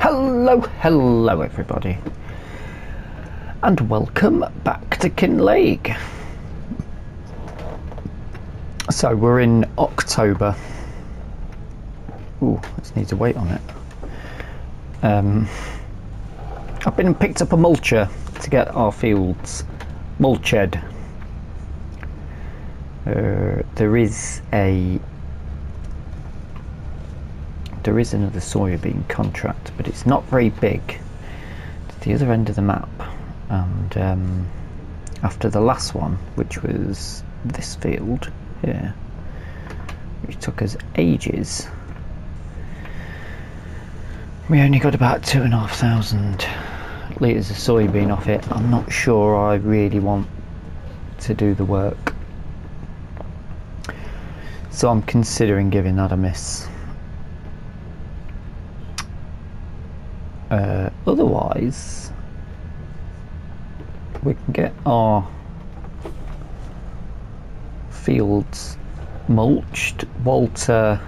Hello everybody, and welcome back to Kinlaig. So we're in October. Ooh, let's need to wait on it. I've been and picked up a mulcher to get our fields mulched. There is another soybean contract, but it's not very big. It's the other end of the map, and after the last one, which was this field here, which took us ages, we only got about 2,500 litres of soybean off it. I'm not sure I really want to do the work, so I'm considering giving that a miss. Otherwise, we can get our fields mulched. Walter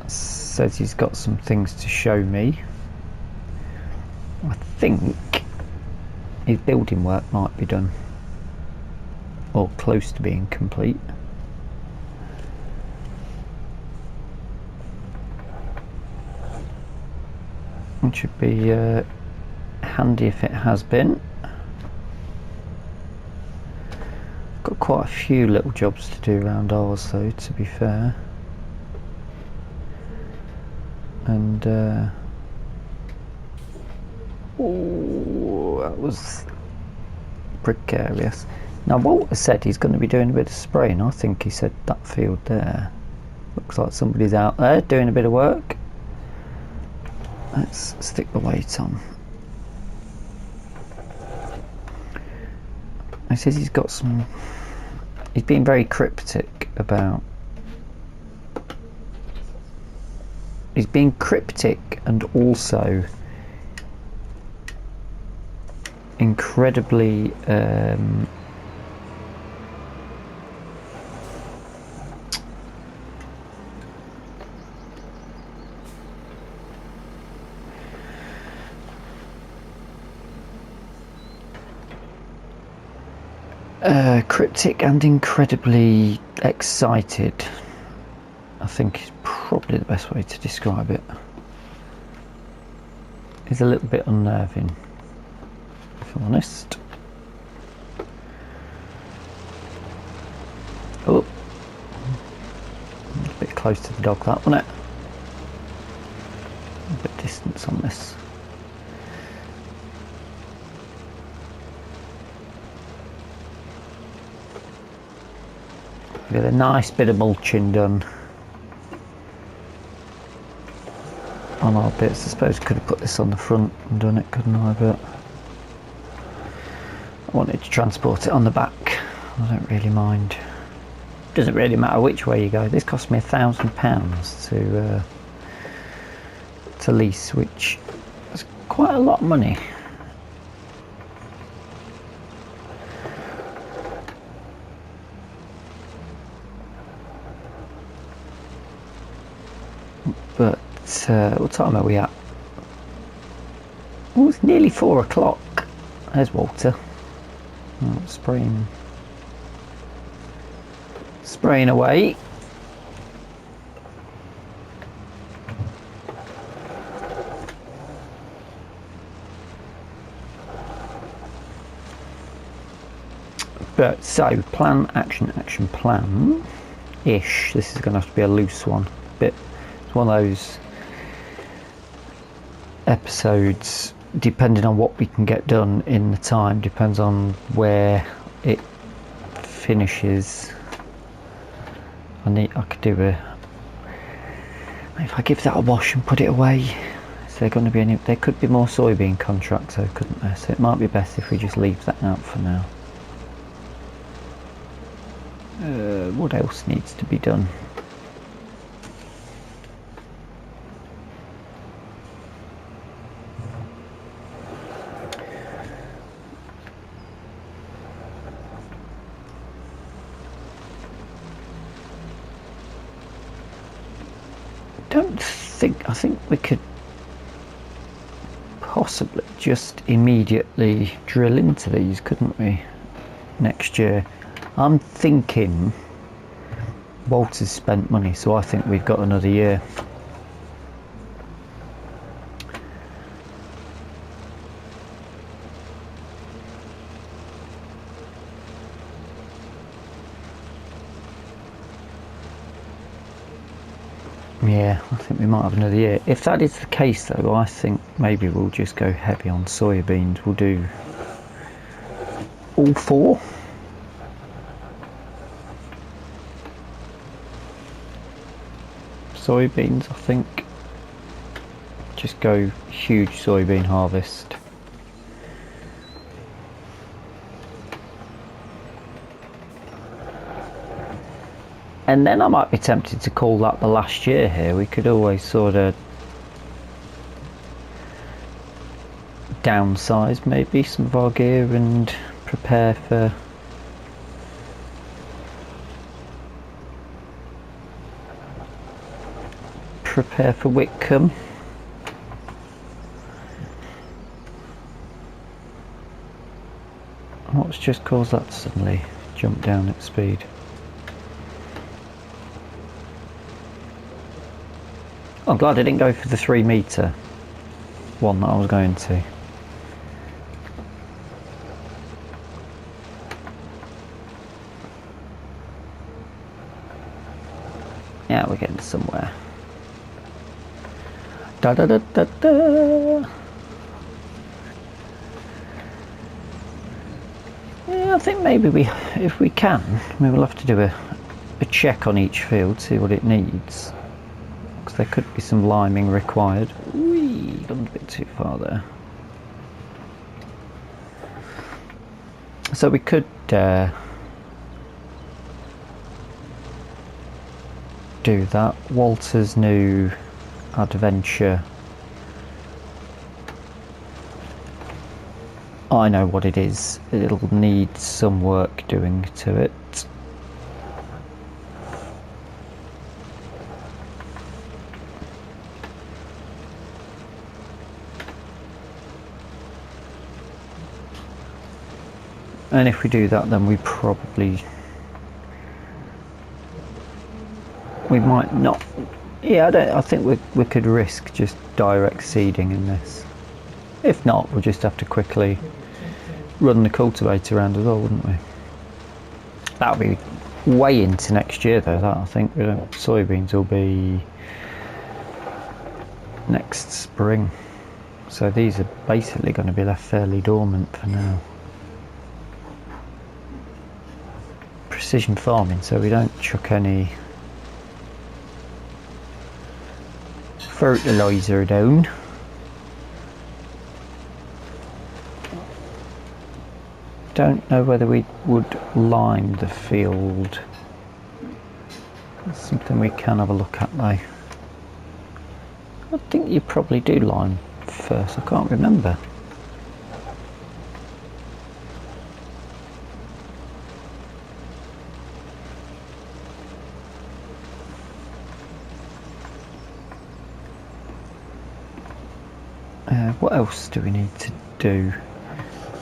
says he's got some things to show me. I think his building work might be done, or close to being complete. It should be handy if it has been. Got quite a few little jobs to do around ours though, to be fair. And oh, that was precarious. Now Walter said he's going to be doing a bit of spraying. I think he said that field there. Looks like somebody's out there doing a bit of work. Let's stick the weight on. He says he's got some... He's been very cryptic about... He's been cryptic and also incredibly... cryptic and incredibly excited, I think is probably the best way to describe it. It's a little bit unnerving, if I'm honest. Oh, a bit close to the dog, that, wasn't it? A bit distance on this. Get a nice bit of mulching done on our bits. I suppose I could have put this on the front and done it, couldn't I? But I wanted to transport it on the back. I don't really mind. Doesn't really matter which way you go. This cost me £1,000 to lease, which is quite a lot of money. But what time are we at? Oh, it's nearly 4 o'clock. There's Walter. Oh, spraying away. But so plan, action, plan ish. This is going to have to be a loose one. Bit. It's one of those episodes, depending on what we can get done in the time, depends on where it finishes. I could do if I give that a wash and put it away. Is there going to be any? There could be more soybean contracts though, couldn't there? So it might be best if we just leave that out for now. What else needs to be done? I think we could possibly just immediately drill into these, couldn't we, next year? I'm thinking Walter's spent money, so I think we've got another year. Yeah, I think we might have another year. If that is the case though, I think maybe we'll just go heavy on soybeans. We'll do all 4. Soybeans, I think. Just go huge soybean harvest. And then I might be tempted to call that the last year here. We could always sort of downsize maybe some of our gear and prepare for Whitcomb. What's just caused that to suddenly jump down at speed? I'm glad I didn't go for the 3 metre one that I was going to. Yeah, we're getting somewhere. Da da da da da. Yeah, I think maybe if we can, we will have to do a check on each field, see what it needs. There could be some liming required. Whee, gone a bit too far there. So we could do that. Walter's new adventure. I know what it is. It'll need some work doing to it. And if we do that, then we might not. Yeah, I think we could risk just direct seeding in this. If not, we'll just have to quickly run the cultivator around as well, wouldn't we? That'll be way into next year though, that I think. Soybeans will be next spring. So these are basically going to be left fairly dormant for now. Precision farming, so we don't chuck any fertiliser down. Don't know whether we would lime the field. That's something we can have a look at though. I think you probably do lime first, I can't remember. What else do we need to do?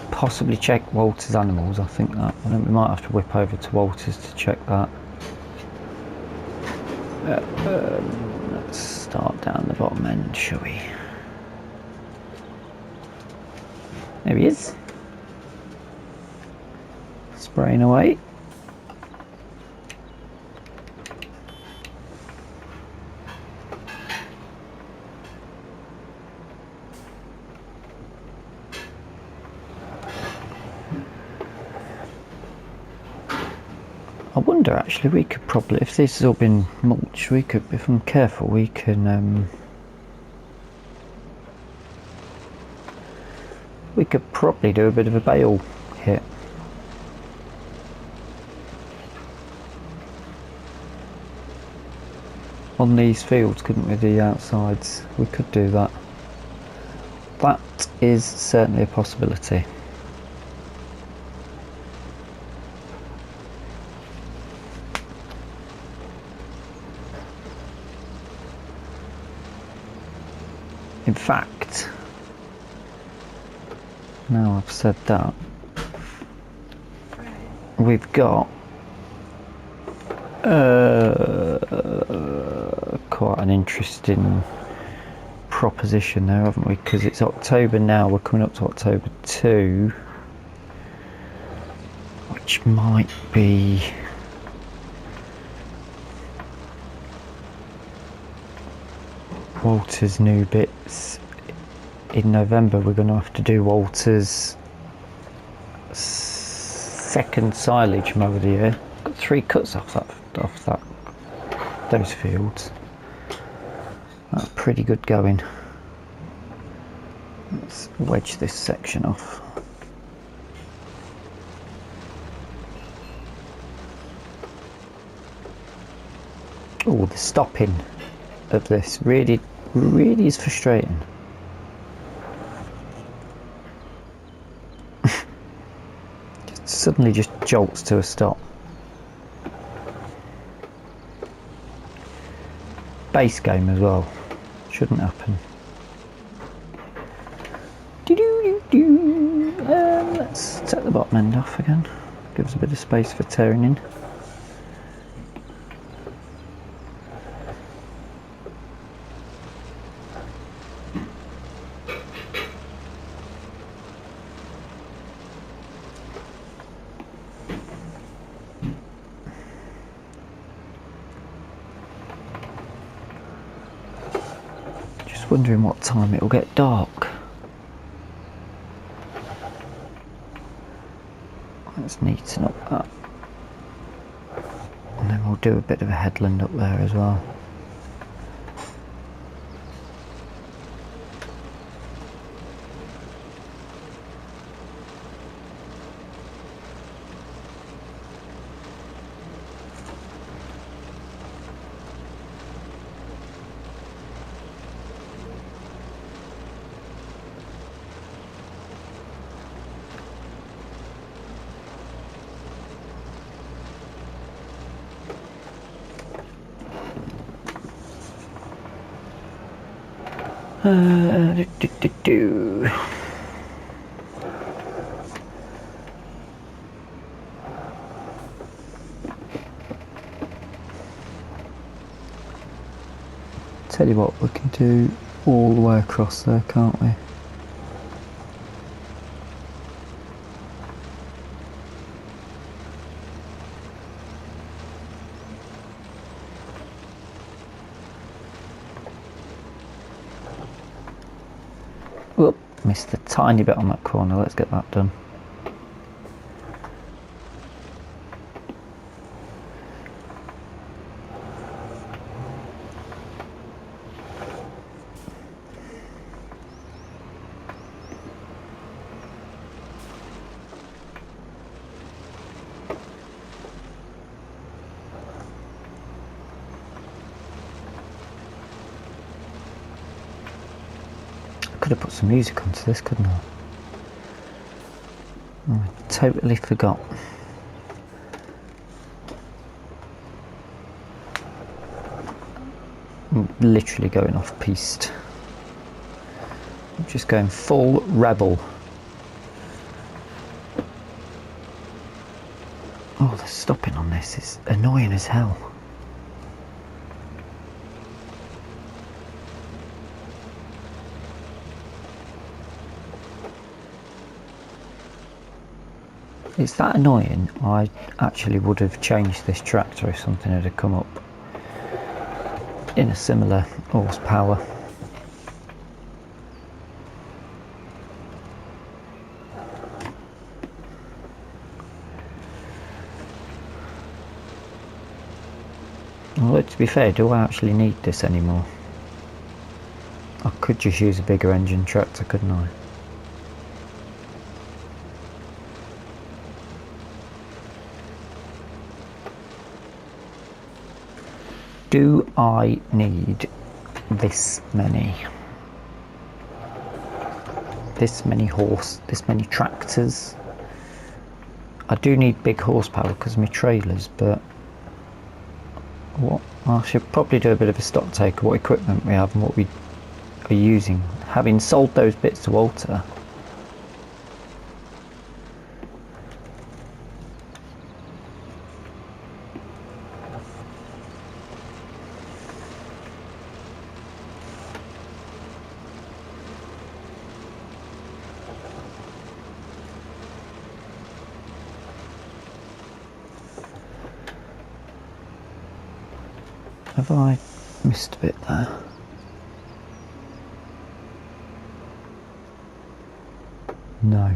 Possibly check Walter's animals. I think we might have to whip over to Walter's to check that. Let's start down the bottom end, shall we? There he is. Spraying away. I wonder actually, we could probably, if this has all been mulch, we could, if I'm careful, we can we could probably do a bit of a bale hit. On these fields, couldn't we, the outsides? We could do that. That is certainly a possibility. In fact, Now I've said that, we've got quite an interesting proposition there, haven't we? Because it's October now, we're coming up to October 2, which might be Walter's new bits. In November we're going to have to do Walter's second silage mow of the year. Got 3 cuts off those fields. That's pretty good going. Let's wedge this section off. Oh, the stopping of this really is frustrating. Suddenly just jolts to a stop. Base game as well. Shouldn't happen. Let's take the bottom end off again. Gives a bit of space for tearing in. Wondering what time it'll get dark. Let's neaten up that, and then we'll do a bit of a headland up there as well. Tell you what, we can do all the way across there, can't we? Whoop, missed a tiny bit on that corner. Let's get that done. Could have put some music onto this, couldn't I? Oh, I totally forgot. I'm literally going off piste. I'm just going full rebel. Oh, the stopping on this is annoying as hell. It's that annoying. I actually would have changed this tractor if something had come up in a similar horsepower. Well, to be fair, do I actually need this anymore? I could just use a bigger engine tractor, couldn't I? Do I need this many tractors? I do need big horsepower because of my trailers, but what I should probably do a bit of a stock take of what equipment we have and what we are using. Having sold those bits to Walter, Have I missed a bit there? No.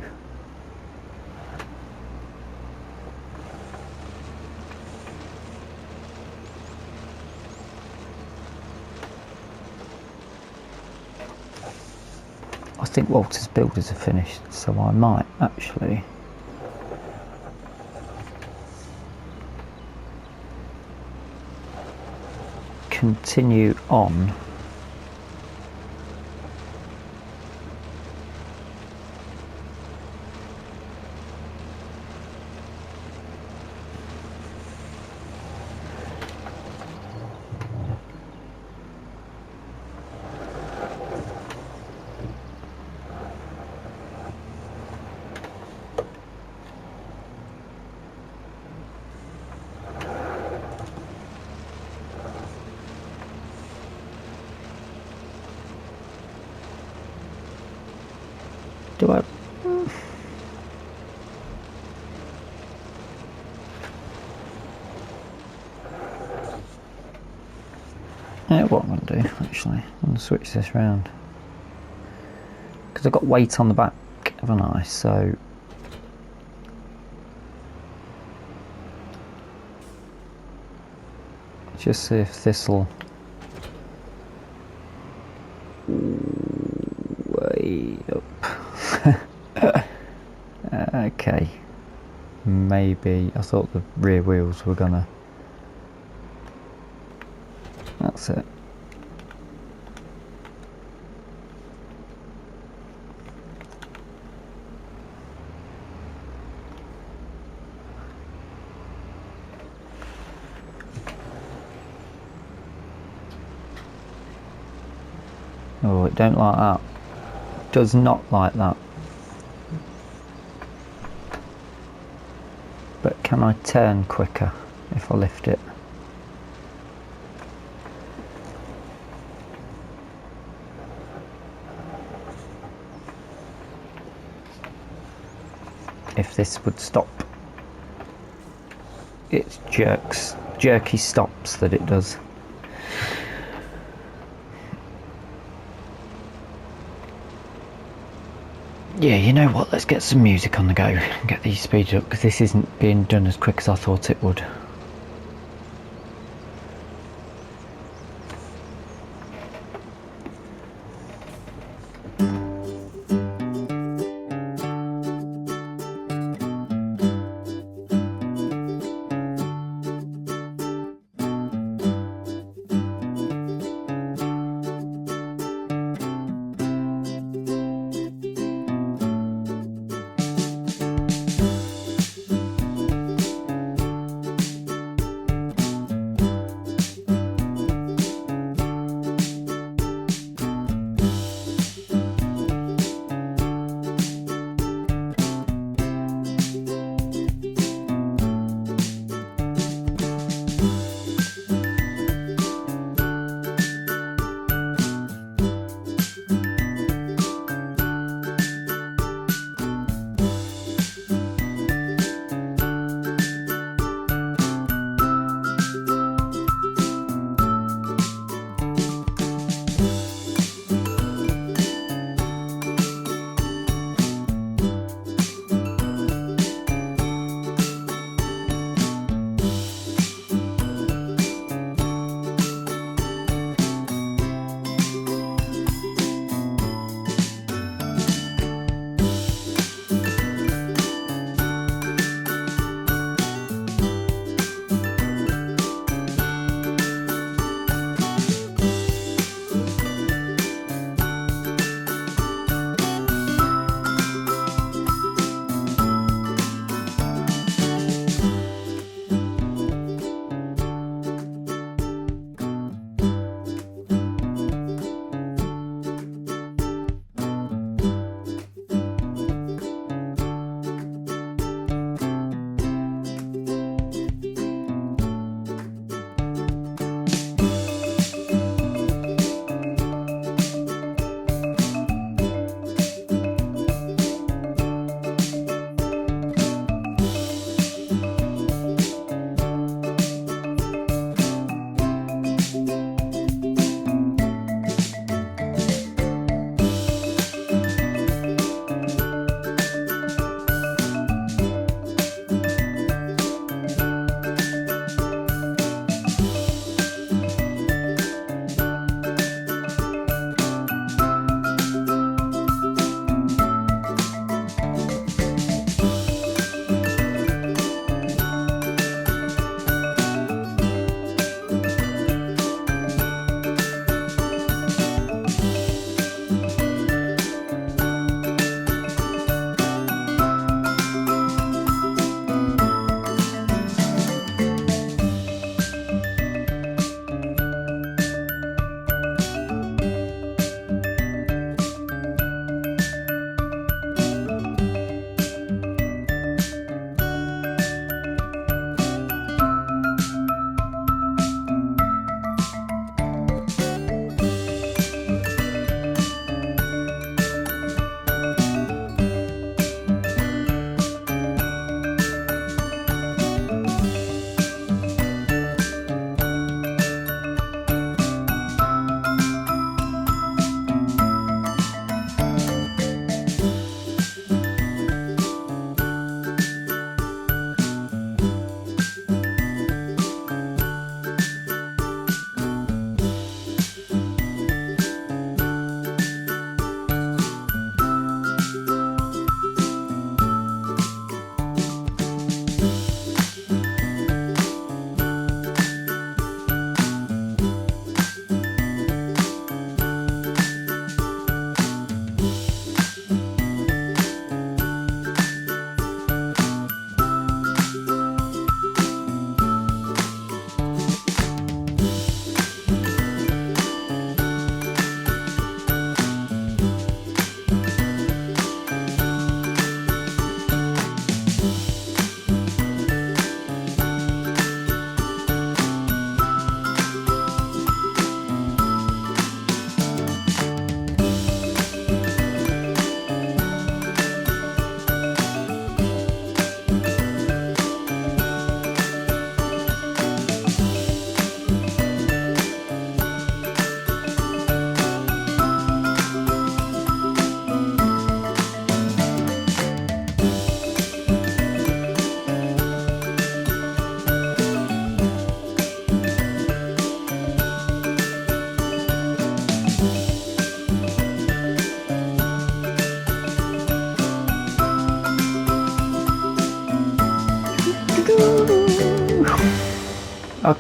I think Walter's builders are finished, so I might actually continue on do I yeah, what I'm going to do actually, I'm going to switch this round because I've got weight on the back, haven't I? So just see if this'll way up. Okay, maybe I thought the rear wheels were gonna, that's it. Oh, it don't like that. Does not like that. But can I turn quicker if I lift it? If this would stop. It's jerky stops that it does. Yeah, you know what, let's get some music on the go and get these speeded up because this isn't being done as quick as I thought it would.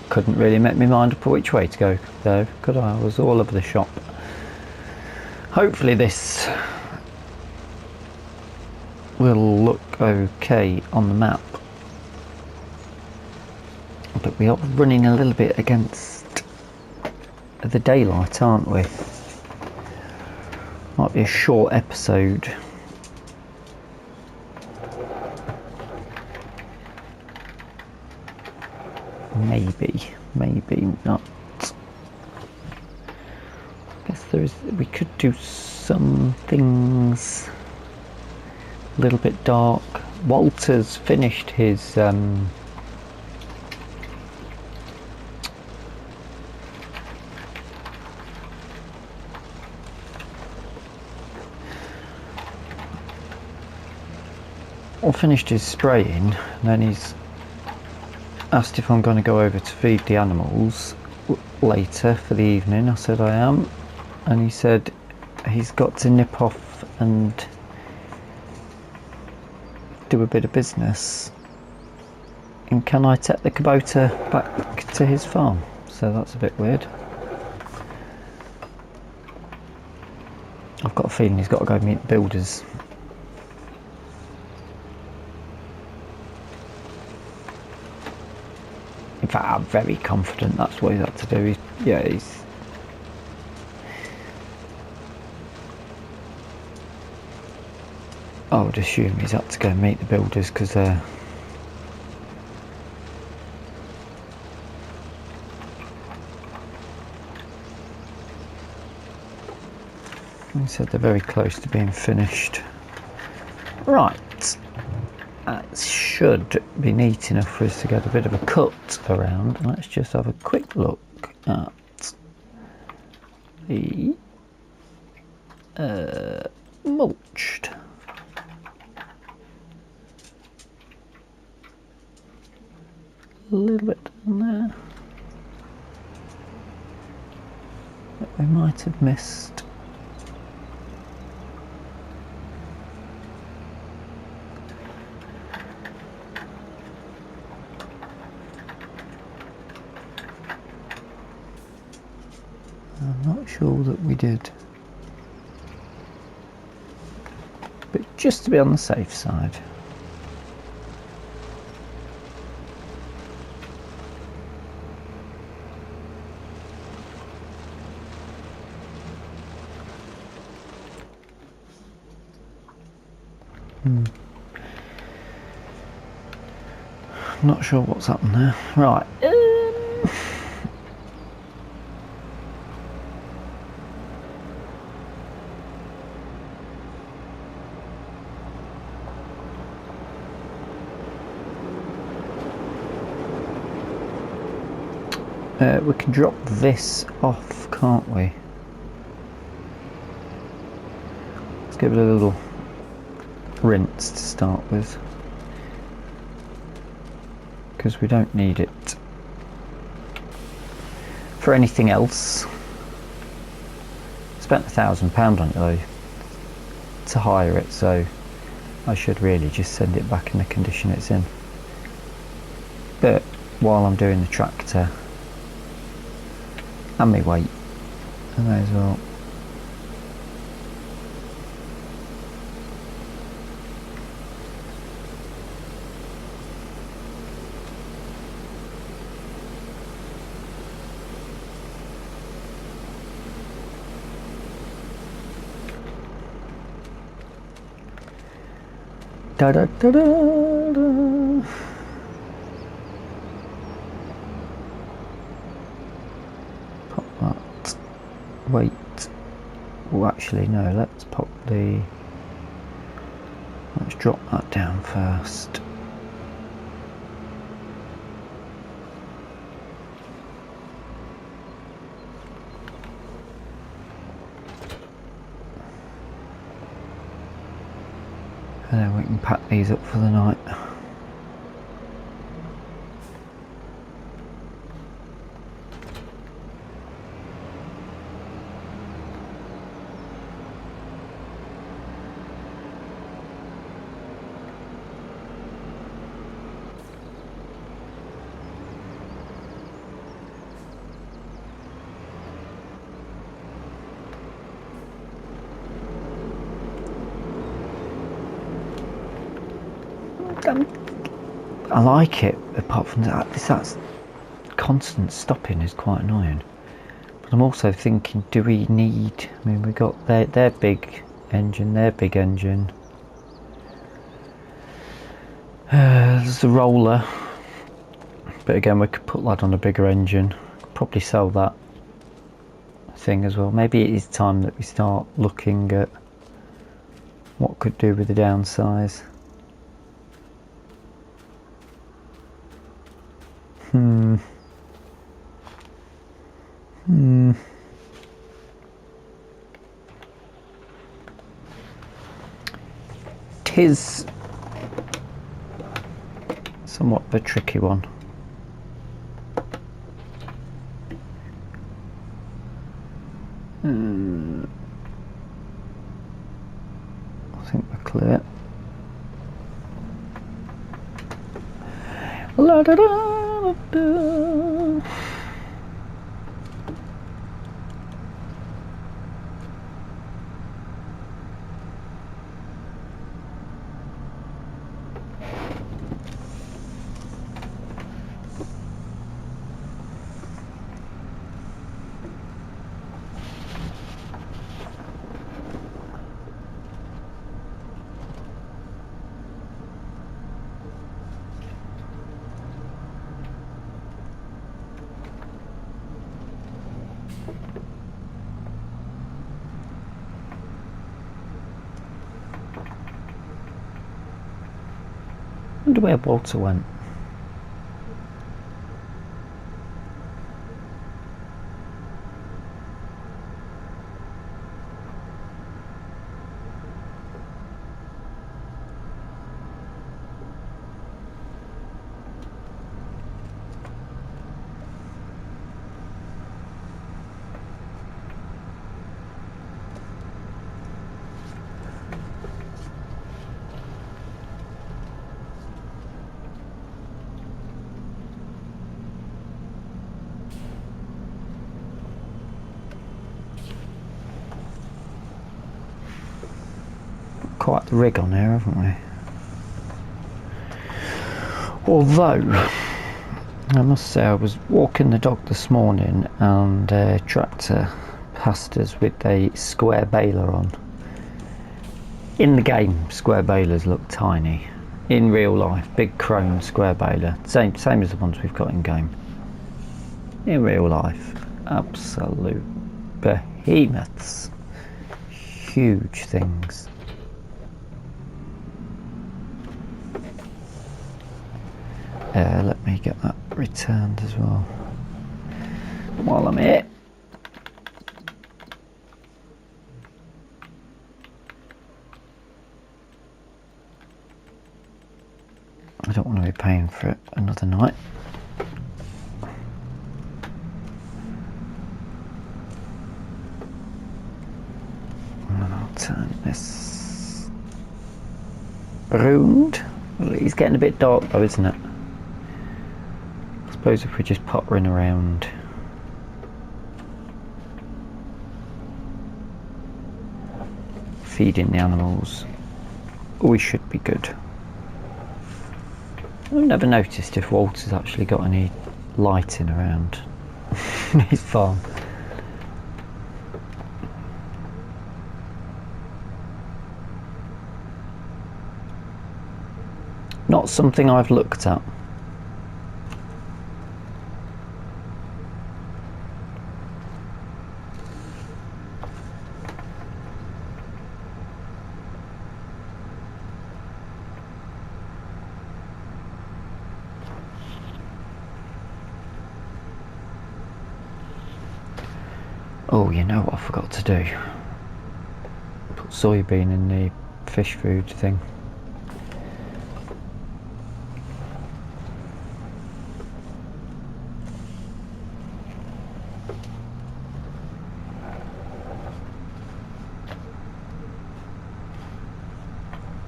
couldn't really make my mind up which way to go though, could I? I was all over the shop. Hopefully this will look okay on the map, but we are running a little bit against the daylight, aren't we? Might be a short episode. Maybe not. I guess we could do some things a little bit dark. Walter's finished his spraying, and then he's asked if I'm going to go over to feed the animals later for the evening. I said I am, and he said he's got to nip off and do a bit of business, and can I take the Kubota back to his farm? So that's a bit weird. I've got a feeling he's got to go meet the builders. In fact, I'm very confident that's what he's had to do. I would assume he's had to go meet the builders because he said they're very close to being finished. Right. That should be neat enough for us to get a bit of a cut around. Let's just have a quick look at the mulched. A little bit down there that we might have missed. I'm not sure that we did, but just to be on the safe side. Not sure what's happened there. Right. We can drop this off, can't we? Let's give it a little rinse to start with, because we don't need it for anything else. Spent £1,000 on it though to hire it, so I should really just send it back in the condition it's in. But while I'm doing the tractor and my weight, I may as well. Da da da da da. Pop that. Wait. Oh, actually, no. Let's pop the. Let's drop that down first. And then we can pack these up for the night. I like it, apart from that, that's constant stopping is quite annoying. But I'm also thinking, do we need, I mean, we got their big engine, their big engine. There's a roller, but again we could put that on a bigger engine. Probably sell that thing as well. Maybe it is time that we start looking at what could do with the downsize. Tis somewhat of a tricky one. I think we're clear. La da da da. I wonder where Walter went. Quite the rig on there, haven't we? Although, I must say, I was walking the dog this morning and a tractor passed us with a square baler on. In the game, square balers look tiny. In real life, big chrome square baler, same as the ones we've got in game. In real life, absolute behemoths, huge things. Let me get that returned as well while I'm here. I don't want to be paying for it another night. And I'll turn this round. Well, it's getting a bit dark though, isn't it? I suppose if we're just pottering around, feeding the animals, we should be good. I've never noticed if Walter's actually got any lighting around his farm. Not something I've looked at. Oh, you know what I forgot to do? Put soybean in the fish food thing.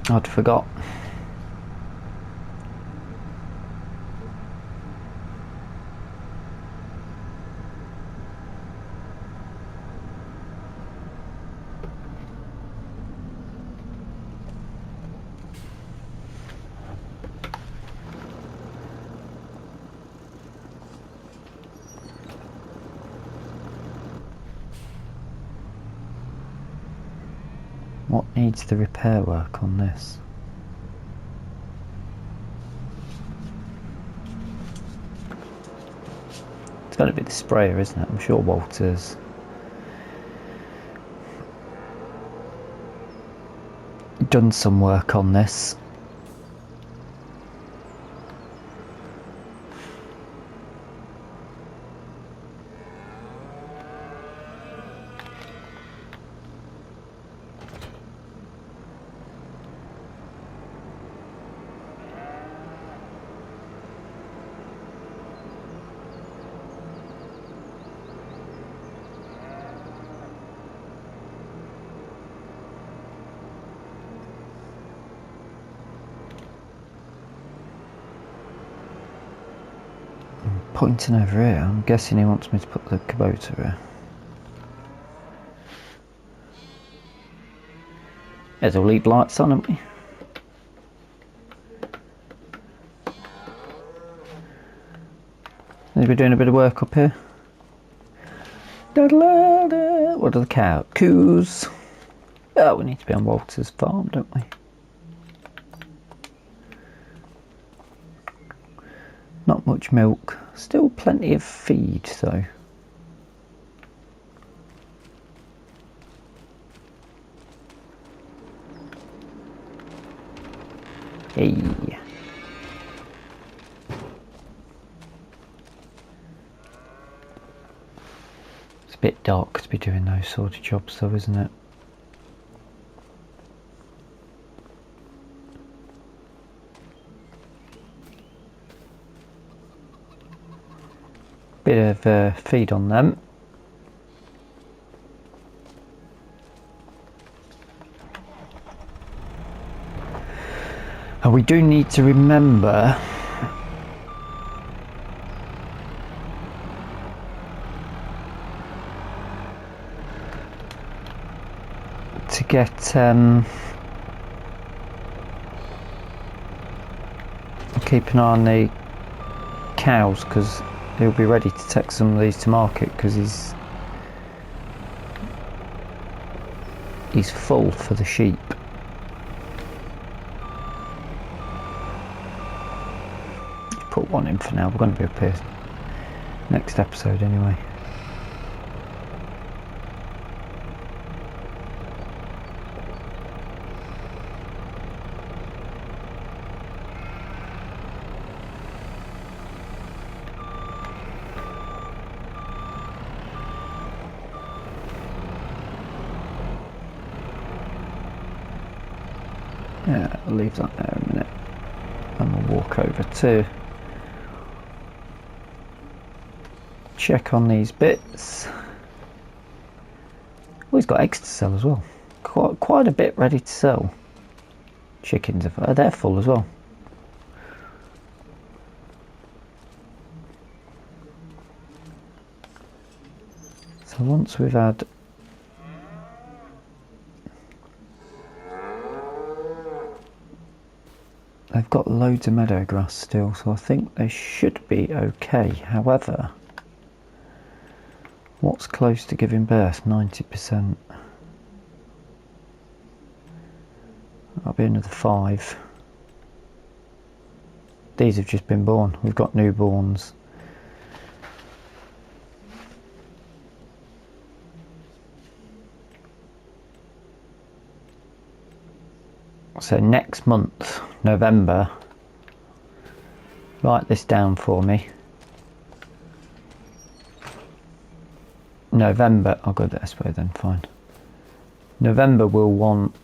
I'd forgot. What needs the repair work on this? It's got to be the sprayer, isn't it? I'm sure Walter's done some work on this. Pointing over here, I'm guessing he wants me to put the Kubota here. There's all lead lights on, haven't we? We're doing a bit of work up here. Da-da-da-da. What are the cows? Coos. Oh, we need to be on Walter's farm, don't we? Not much milk. Still plenty of feed, though. Hey. It's a bit dark to be doing those sort of jobs, though, isn't it? Bit of feed on them. And we do need to remember to get keep an eye on the cows, because he'll be ready to take some of these to market, because he's full for the sheep. Put one in for now. We're going to be up here next episode anyway. Yeah, I'll leave that there a minute and we'll walk over to check on these bits. Oh, he's got eggs to sell as well. Quite a bit ready to sell. Chickens, they're full as well. So once we've had they've got loads of meadow grass still, so I think they should be okay. However, what's close to giving birth? 90%. That'll be another 5. These have just been born. We've got newborns. So next month, November, write this down for me. November, I'll go this way then, fine. November we'll want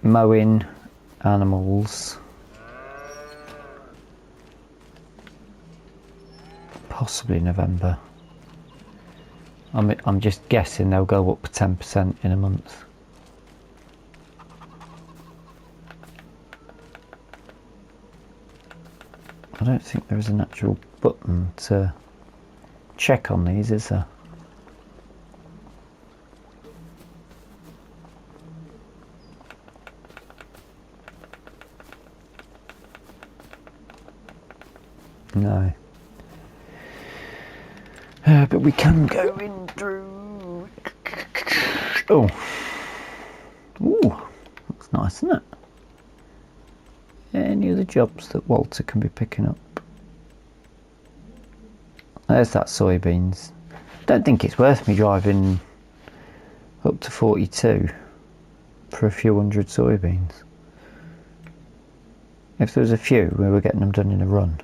mowing animals. Possibly November. I'm just guessing they'll go up 10% in a month. I don't think there is an actual button to check on these, is there? No. But we can go in through... Oh. Ooh, looks nice, isn't it? Any other jobs that Walter can be picking up? There's that soybeans. Don't think it's worth me driving up to 42 for a few hundred soybeans. If there was a few, we were getting them done in a run.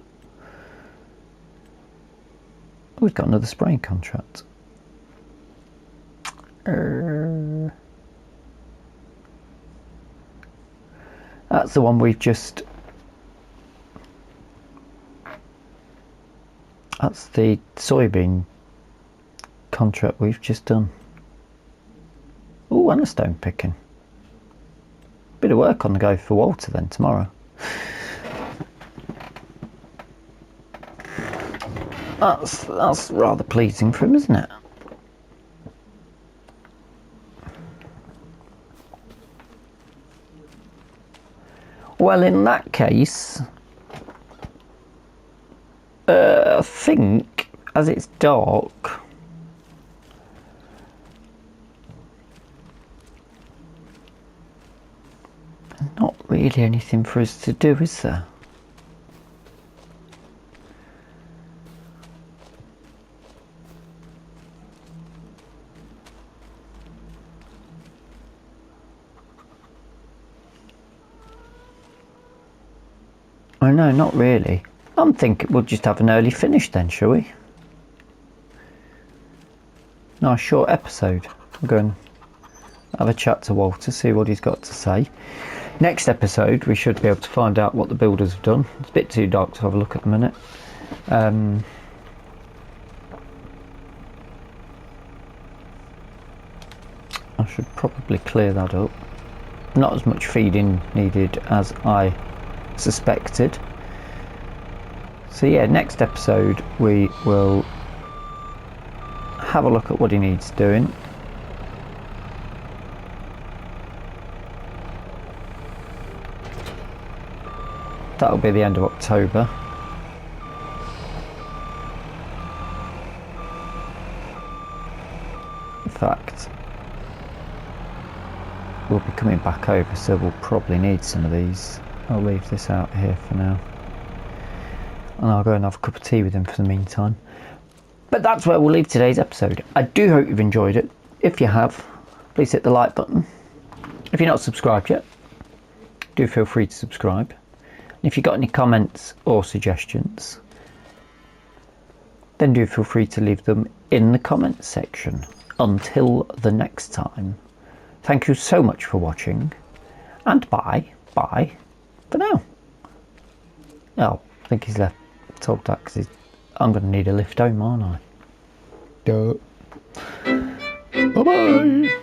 Oh, we've got another spraying contract. That's the one we've just... That's the soybean contract we've just done. Oh, and a stone picking. Bit of work on the go for Walter then tomorrow. That's rather pleasing for him, isn't it? Well, in that case, I think as it's dark, there's not really anything for us to do, is there? Oh no, not really. I'm thinking we'll just have an early finish then, shall we? Nice short episode. We'll go and have a chat to Walter, see what he's got to say. Next episode we should be able to find out what the builders have done. It's a bit too dark to have a look at the minute. I should probably clear that up. Not as much feeding needed as I suspected. So yeah, next episode we will have a look at what he needs doing. That'll be the end of October. In fact, we'll be coming back over, so we'll probably need some of these. I'll leave this out here for now, and I'll go and have a cup of tea with him for the meantime. But that's where we'll leave today's episode. I do hope you've enjoyed it. If you have, please hit the like button. If you're not subscribed yet, do feel free to subscribe. And if you've got any comments or suggestions, then do feel free to leave them in the comments section. Until the next time, thank you so much for watching, and bye for now. Oh, I think he's left. Told that because I'm going to need a lift home, aren't I? Duh. Bye bye.